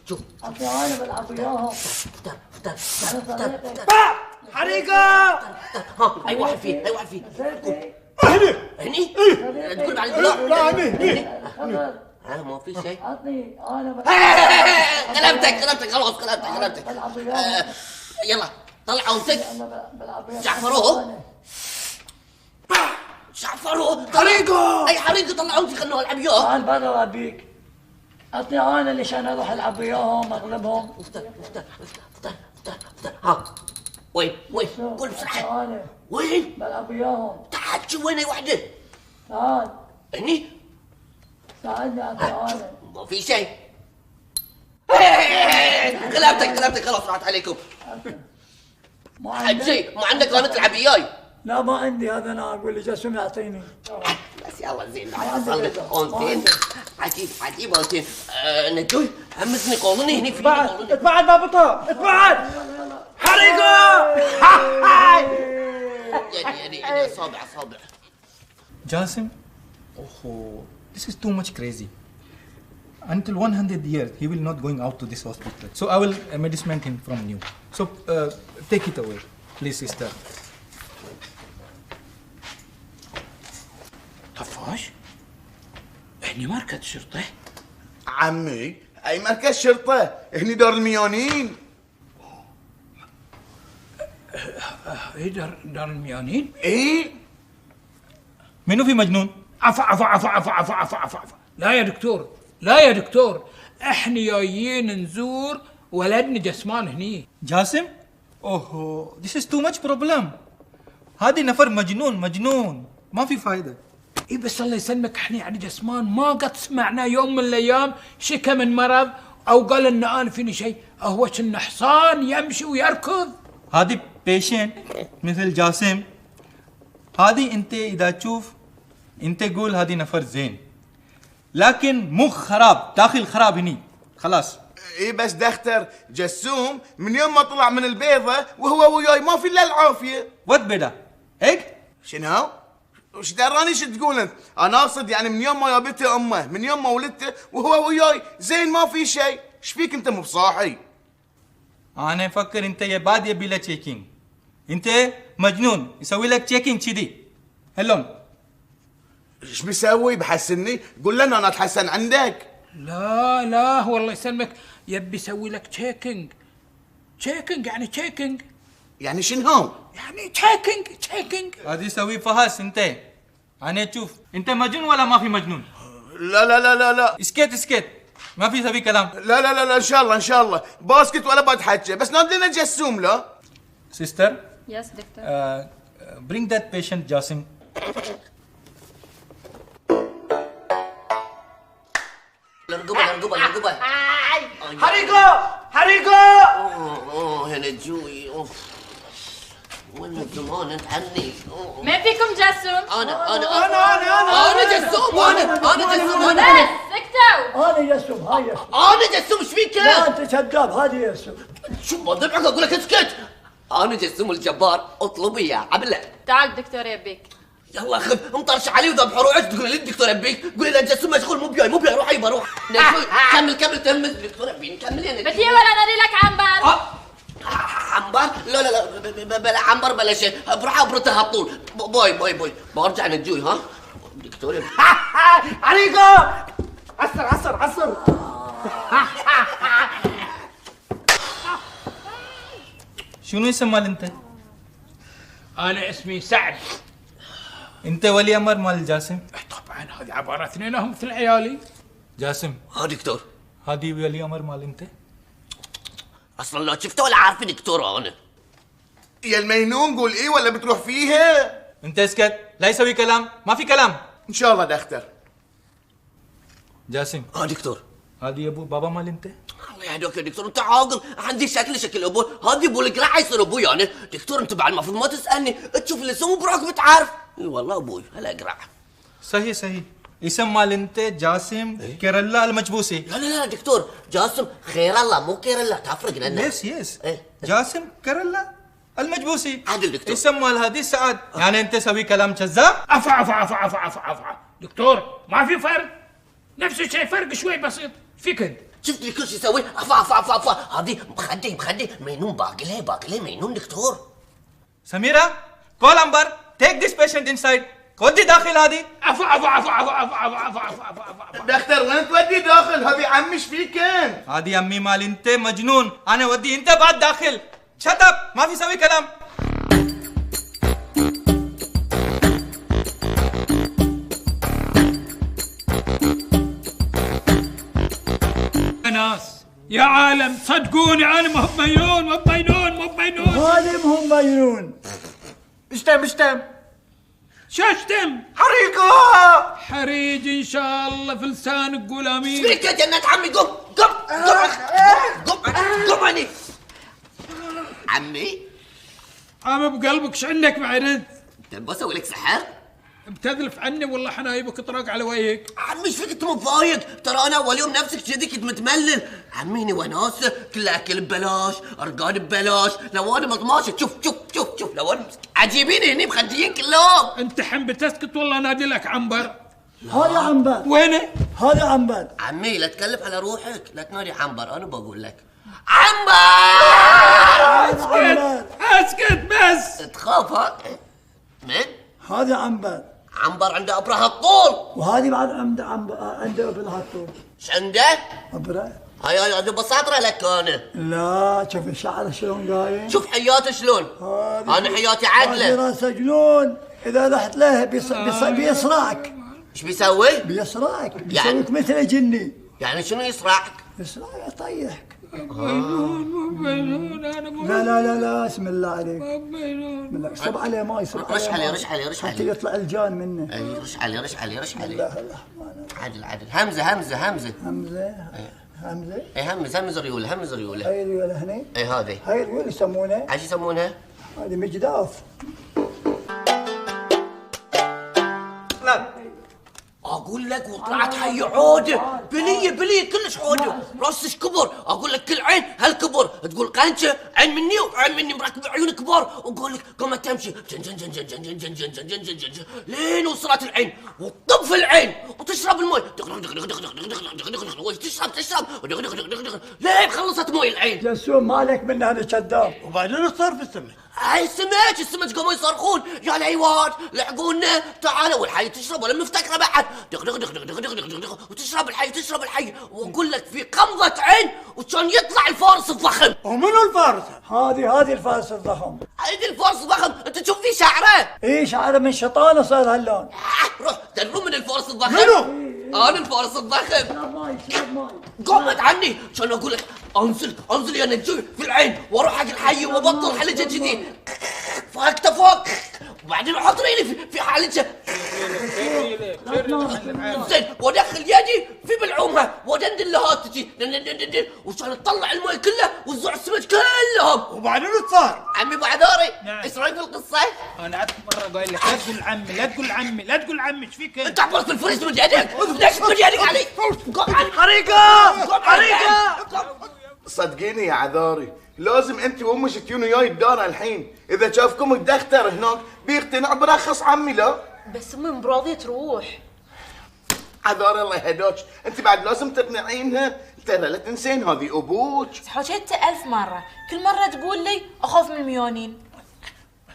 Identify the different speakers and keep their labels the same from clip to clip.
Speaker 1: شوف
Speaker 2: اعطني انا بلعب وياهم.
Speaker 3: حريقة.
Speaker 1: ها اي واحد فيه هني تقول بعد
Speaker 3: لا هني
Speaker 1: ما في شيء.
Speaker 2: اعطني انا
Speaker 1: غلبتك خلاص غلبتك.
Speaker 2: بلعب وياهم.
Speaker 1: يلا طلع انسك
Speaker 2: انا بلعب وياهم.
Speaker 1: شعفروه
Speaker 3: حريقة.
Speaker 1: اي حريقة طلع انسك خلوه العب وياه.
Speaker 2: تعال برا ابيك. اعطني انا ليش انا اروح العب وياهم اغلبهم.
Speaker 1: افتح ها وين قول بسرعة.
Speaker 2: انا
Speaker 1: وين؟
Speaker 2: بلعب وياهم.
Speaker 1: تعال شوف وين اي وحدة.
Speaker 2: تعال
Speaker 1: هني
Speaker 2: ساعدني اعطني انا.
Speaker 1: ما في شيء. غلبتك خلاص راحت عليكم.
Speaker 2: ما
Speaker 1: حد شيء ما عندك غلط تلعب وياي.
Speaker 2: لا ما عندي هذا انا اقول لي جاسم يعطيني.
Speaker 1: بس يلا زين اونتين عجيب اونتين. نجوي همزني قولني هني في
Speaker 3: اتبعد بابطة اتبعد. حريقة.
Speaker 1: يعني اصابع
Speaker 4: Jasim, oh, this is too much crazy. Until 100 years, he will not going out to this hospital. So I will medicament him from you. So take it away, please, sister.
Speaker 3: طفاش؟ هني مركز شرطة؟
Speaker 5: عمي اي مركز شرطة، هني دار الميونين.
Speaker 3: ايه دار الميونين؟
Speaker 5: ايه
Speaker 4: منو في مجنون؟
Speaker 3: عفا لا يا دكتور احنا جايين نزور ولدنا جسمان هني.
Speaker 4: Jasim? Oh, this is too much problem. هذه نفر مجنون ما في فايدة.
Speaker 3: اي بس الله يسلمك احنا يعني جسمان ما قد سمعنا يوم من الايام شكى من مرض او قال ان انا فيني شيء. اهوش انه حصان يمشي ويركض.
Speaker 4: هذه patient مثل جاسم. هذه انت اذا تشوف انت قول هذه نفر زين، لكن مخ خراب داخل خراب هني خلاص.
Speaker 5: ايه بس دختر جسوم من يوم ما طلع من البيضة وهو وياي ما في الا العافية.
Speaker 4: وات بدا هيك؟
Speaker 5: شنو؟ وش دراني شو تقول انت؟ انا اقصد يعني من يوم ما جابته امه، من يوم ما ولدته وهو وياي زين ما في شيء. ايش فيك انت مو بصاحي؟
Speaker 4: انا افكر انت يا بعد يبي له تشيكينج. انت مجنون يسوي لك تشيكينج كذي. هلون
Speaker 5: ايش بيسوي؟ بحسني؟ قول لنا انا اتحسن عندك.
Speaker 3: لا والله يسلمك يبي يسوي لك تشيكينج يعني تشيكينج
Speaker 5: يعني شنو؟
Speaker 3: يعني تشيكينج.
Speaker 4: هذه يسوي فحص انت. انا تشوف انت مجنون ولا ما في مجنون؟
Speaker 5: لا
Speaker 4: اسكت ما في سوي كلام.
Speaker 5: لا ان شاء الله باسكت ولا بتحكي، بس نادي لنا جسوم. لا
Speaker 4: Sister,
Speaker 6: Yes, doctor.
Speaker 4: bring that patient Jasim.
Speaker 1: الرقبة
Speaker 3: حريقة.
Speaker 1: هنا جوي وين الزمان انت عني.
Speaker 6: ما فيكم جاسم؟
Speaker 1: انا جسوم.
Speaker 6: بس سكتوا.
Speaker 2: انا يسوم هاي يسوم.
Speaker 1: انا جسوم ايش فيك؟
Speaker 2: لا انت كذاب هذه يسوم.
Speaker 1: شو بضبعك اقول لك اسكت. انا جسوم الجبار اطلب اياه عبله.
Speaker 6: تعال الدكتور يبيك.
Speaker 1: يلا خذ مطرش علي وذبح روحك. تقول لي الدكتور ابيك، قولي له جسوم مشغول مو بياي روح. كمل تلمذ الدكتور ابيني كمل يعني.
Speaker 6: بدي ولا نادي لك عنبر؟
Speaker 1: عنبر؟ لا بلا عنبر بلا شيء. بروح ابرتها طول. باي برجع نجوي. ها دكتور
Speaker 3: حريقة. عصر.
Speaker 4: شنو اسم مال انت؟
Speaker 3: انا اسمي سعد.
Speaker 4: انت ولي امر مال جاسم؟
Speaker 3: طبعا هذه عبارة اثنينهم مثل عيالي.
Speaker 4: جاسم
Speaker 1: ها دكتور
Speaker 4: هذه ولي امر مال انت؟
Speaker 1: اصلا لا شفته ولا عارف دكتور. انا
Speaker 5: يا المجنون قول ايه ولا بتروح فيها.
Speaker 4: انت اسكت لا يسوي كلام ما في كلام.
Speaker 5: ان شاء الله دختر.
Speaker 4: جاسم
Speaker 1: ها دكتور
Speaker 4: هذه ابو بابا مال انت؟
Speaker 1: الله يهديك يا دكتور انت عاقل. عندي شكل ابوي. هذه ابو القرع يصير ابوي. انا دكتور انت بعد المفروض ما تسالني تشوف اللي سووا براك بتعرف. اي والله ابوي هلا قرع.
Speaker 4: صحيح اسم مال انت جاسم كيرلا المجبوسي.
Speaker 1: لا دكتور جاسم خير الله مو كير الله تفرق لنا.
Speaker 4: يس جاسم كيرلا المجبوسي.
Speaker 1: عادل دكتور
Speaker 4: اسم مال هذه سعد. يعني انت سوي كلام كذاب.
Speaker 3: عفا دكتور ما في فرق. نفس الشيء فرق شوي بسيط. فيك انت
Speaker 1: شفت لي كل شيء يسوي افا افا افا افا. هذه مخدي مينون باقي مينون دكتور.
Speaker 4: سميرة call Amber, take this patient inside. خذي داخل هذه.
Speaker 5: دكتور وين تودي داخل؟ هذه عمي ايش فيك انت؟
Speaker 4: هذه أمي مال أنت مجنون. أنا ودي أنت بعد داخل. shut up ما في سوي كلام.
Speaker 3: ناس يا عالم صدقوني انا مو مجنون.
Speaker 2: هذا مو مجنون.
Speaker 4: اشتم
Speaker 3: شو اشتم؟
Speaker 4: حريقة.
Speaker 3: حريج ان شاء الله في لسانك قول امين.
Speaker 1: فيك يا جنة عمي قم عني عمي.
Speaker 3: عم بقلبك ايش عندك بعد؟
Speaker 1: تبغى اسوي لك سحر؟
Speaker 3: بتذلف عني والله حنايبك طرق على وجهك.
Speaker 1: عمي ايش فيك انت متضايق؟ ترى انا اول يوم نفسك كذي كنت متملل. عميني وناسه كل اكل ببلاش، ارقاد ببلاش، لو انا مضماشه. شوف لو انا عجيبين هني مخديين كلهم.
Speaker 3: انت حم بتسكت والله نادي لك عنبر.
Speaker 2: هذا عنبر.
Speaker 3: وينه؟
Speaker 2: هذا عنبر.
Speaker 1: عمي لا تكلف على روحك، لا تنادي عنبر. انا بقول لك عنبر.
Speaker 3: اسكت بس.
Speaker 1: تخاف ها؟ من؟
Speaker 2: هذا عنبر.
Speaker 1: عنبر عنده ابره الطول.
Speaker 2: وهذه بعد عنده ابره الطول.
Speaker 1: ايش عنده؟
Speaker 2: ابره.
Speaker 1: هاي بساطره لك انا.
Speaker 2: لا شوف الشعر شلون قايم.
Speaker 1: شوف حياته شلون. انا حياتي عدله.
Speaker 2: هذه راسه جنون. اذا رحت له بيصرعك.
Speaker 1: ايش بيسوي؟
Speaker 2: بيصرعك.
Speaker 1: يعني؟
Speaker 2: بيسويك مثل جني.
Speaker 1: يعني شنو يصرعك؟
Speaker 2: يصرعك يطيحك.
Speaker 3: مجنون انا مو
Speaker 2: لا اسم الله عليك.
Speaker 3: مجنون.
Speaker 2: صب عليه ماي. صب
Speaker 1: رش عليه
Speaker 2: حتى
Speaker 1: عليه.
Speaker 2: يطلع الجان منه.
Speaker 1: اي رش عليه
Speaker 2: الله الرحمن.
Speaker 1: عدل همزه
Speaker 2: همزه.
Speaker 1: اي همز ريوله
Speaker 2: هاي الريول هني.
Speaker 1: اي هذه
Speaker 2: هاي الريول يسمونها.
Speaker 1: ايش يسمونها؟
Speaker 2: هذه مجداف.
Speaker 4: لا
Speaker 1: اقول لك وطلعت حي عوده بليه كلش عوده. راسش كبر. اقول لك كل عين هالكبر. تقول قنشه عين مني وعين مني مركب عيون كبار. واقول لك قامت تمشي جن جن جن جن جن جن جن جن جن جن جن جن لين وصلت العين وتطب في العين وتشرب المي. تشرب لين خلصت موي العين.
Speaker 2: جسوم مالك من هذا كذاب.
Speaker 7: وبعدين صار في السمك.
Speaker 1: هاي السمك قاموا يصرخون يا العواد لحقونا تعالوا. والحي تشرب ولا مفتكره بعد. وتشرب الحي واقول لك في قمضه عين وكان يطلع الفارس الضخم.
Speaker 7: ومنو الفارس؟
Speaker 2: هذه الفارس الضخم.
Speaker 1: هذه الفارس الضخم انت تشوف فيه شعره.
Speaker 2: ايه شعره من شطانه صار هاللون.
Speaker 1: روح تدرون من الفارس الضخم؟
Speaker 7: منو؟
Speaker 1: انا الفارس الضخم.
Speaker 2: شرب ماي.
Speaker 1: قامت عني كان اقول لك انزل يا نجوي في العين واروح حق الحي وابطل حلجه كذي فوق وبعدين احط ريلي في حلجه زين وادخل يدي في بلعومها وادندن لها تجي وكان تطلع الماء كله وتزع السمك كلهم.
Speaker 7: وبعدين صار؟
Speaker 1: عمي بعذاري ايش رايك في القصه؟
Speaker 3: انا عدت مره قايل لك لا تقول عمي ايش فيك
Speaker 1: انت عبرت في الفريز من يدك ليش من يدك علي؟
Speaker 7: حريقة.
Speaker 5: صدقيني يا عذاري لازم انت وامك تجون وياي الدار الحين. اذا شافكم الدختر هناك بيقتنع برخص عمي. لا
Speaker 6: بس امي مو راضيه تروح.
Speaker 5: عذاري الله يهداك انت بعد لازم تقنعينها. ترى لا تنسين هذه ابوك.
Speaker 6: حكيت 1000 مره، كل مره تقول لي اخاف من الميونين.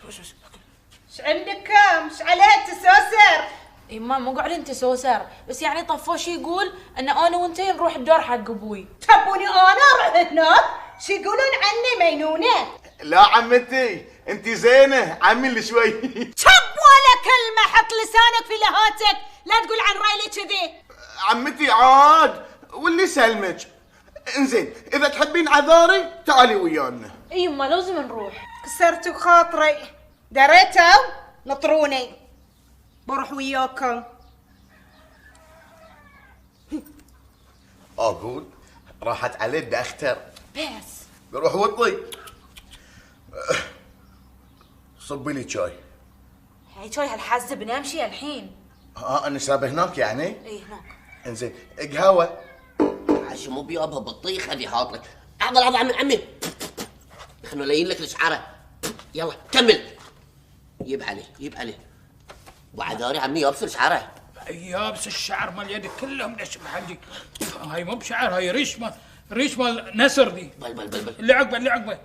Speaker 8: ايش عندك كم؟ ايش عليها تسوسر؟
Speaker 6: يما مو قاعدين تسوسر، بس يعني طفوش يقول ان انا وانتي نروح الدار حق ابوي.
Speaker 8: تبوني انا اروح هناك؟ شو يقولون عني مينونه؟
Speaker 5: لا عمتي انت زينه عمي اللي شوي.
Speaker 8: تب ولا كلمه، حط لسانك في لهاتك، لا تقول عن رايلي كذي.
Speaker 5: عمتي عاد واللي سلمك. انزين اذا تحبين عذاري تعالي ويانا.
Speaker 6: اي يما لازم نروح.
Speaker 8: كسرتوا خاطري، دريتوا نطروني بروح وياكم.
Speaker 5: اقول راحت عليه الدختر.
Speaker 6: بس
Speaker 5: بروح وطي صبي لي شاي.
Speaker 6: هاي شوي هالحزه بنمشي الحين.
Speaker 5: نشرب هناك يعني؟
Speaker 6: اي هناك.
Speaker 5: انزين قهوه.
Speaker 1: عشان مو بيابها بطيخ هذه حاط لك. عضل عمي احنا لاين لك الشعره. يلا كمل. يب عليه وعذاري عمي يبصر شعره.
Speaker 3: يابس الشعر مال يدك كلهم دشم حجي. هاي مو بشعر، هاي ريش مال نسر دي.
Speaker 1: بل
Speaker 3: اللي عقبه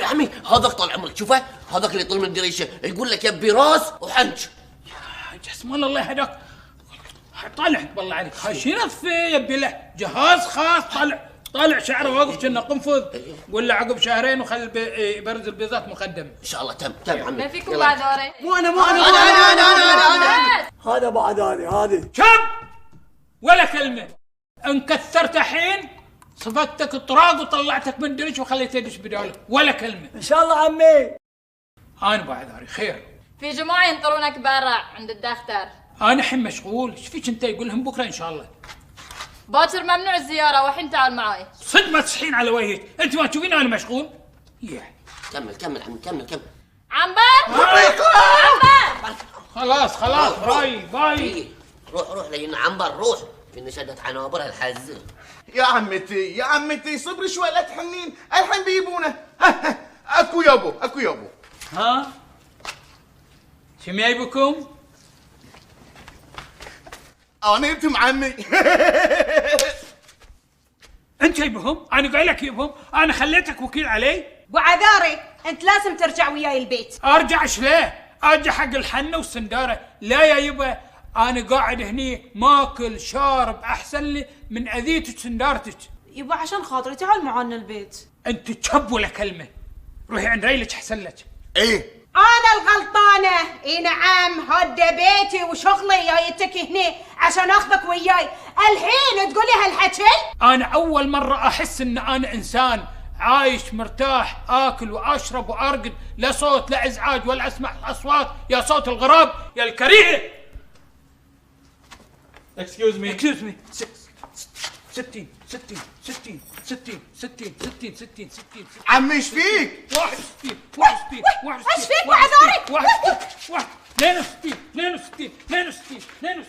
Speaker 1: عمي هذاك طال عمرك شوفه، هذاك اللي يطل من الدريشه يقول لك يبي راس وحنج.
Speaker 3: جسمان الله يهداك، طالعك بالله عليك. هاي شنف يبي له جهاز خاص طالع شعره واقف كأنه قنفذ. قول له عقب شهرين وخل يبرز البيضات مقدم.
Speaker 1: ان شاء الله تم عمي.
Speaker 6: ما فيكم بعد دوري.
Speaker 7: مو انا هذا بعد هذه
Speaker 3: شاب ولا كلمة. ان كثرت الحين صفقتك الطراق وطلعتك من درج وخليته يدش بداله ولا كلمة.
Speaker 7: ان شاء الله عمي.
Speaker 3: انا بعد هاري خير.
Speaker 6: في جماعة ينطرونك برا عند الدختر.
Speaker 3: انا الحين مشغول. ايش فيك انت؟ يقول لهم بكره ان شاء الله.
Speaker 6: باكر ممنوع الزيارة والحين تعال معاي.
Speaker 3: صدق ما تصحين على وجهك، انت ما تشوفين انا مشغول؟ يعني
Speaker 1: كمل عمي كمل.
Speaker 6: عنبر
Speaker 3: خلاص باي.
Speaker 5: روح
Speaker 1: لين عنبر روح في نشدة عنابر الحز.
Speaker 5: يا عمتي صبري شوي لا تحنين، الحين بيجيبونه. اكو يابو.
Speaker 3: ها شو جايبكم؟
Speaker 5: انا جبتهم عمي.
Speaker 3: انت جايبهم؟ انا قايل لك جيبهم، انا خليتك وكيل علي؟
Speaker 8: ابو عذاري انت لازم ترجع وياي البيت.
Speaker 3: ارجع شليه؟ ارجع حق الحنه والسنداره. لا يا يبا، انا قاعد هني ماكل شارب احسن لي من اذيتك وسندارتك.
Speaker 8: يبا عشان خاطري تعال معانا البيت.
Speaker 3: انت تشب ولا كلمه. روحي عند ريلك احسن لك.
Speaker 5: ايه
Speaker 8: انا الغلطانه. اي نعم، هدا بيتي وشغلي جايتك هني عشان اخذك وياي، الحين تقولي هالحكي؟
Speaker 3: انا اول مره احس ان انا انسان عايش مرتاح، اكل واشرب وارقد، لا صوت لا ازعاج ولا اسمع اصوات، يا صوت الغراب يا الكريهه.
Speaker 4: Excuse me.
Speaker 3: 60.
Speaker 5: عمي ايش فيك؟
Speaker 3: 61.
Speaker 8: ايش فيك بعذاري؟
Speaker 3: 62.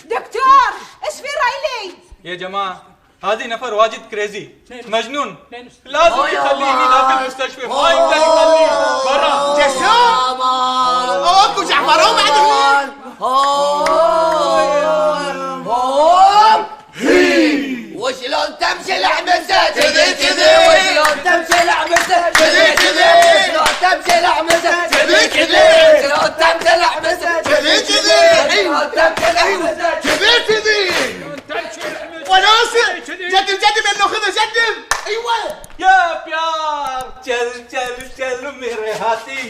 Speaker 8: دكتور ايش في رايلي؟
Speaker 4: يا جماعة هذه نفر واجد كريزي مجنون، لازم يخليه داخل المستشفى، ما يقدر يخليه برا.
Speaker 5: جسام اكو جعفرون بعد هناك.
Speaker 1: وشلون تمشي لعمته كذي وشلون تمشي لعمته كذي وشلون تمشي لعمته كذي وشلون تمشي لعمته كذي
Speaker 5: وناصر جدم انه خذه جدم. ايوه
Speaker 4: يا प्यार चल मेरे हाथी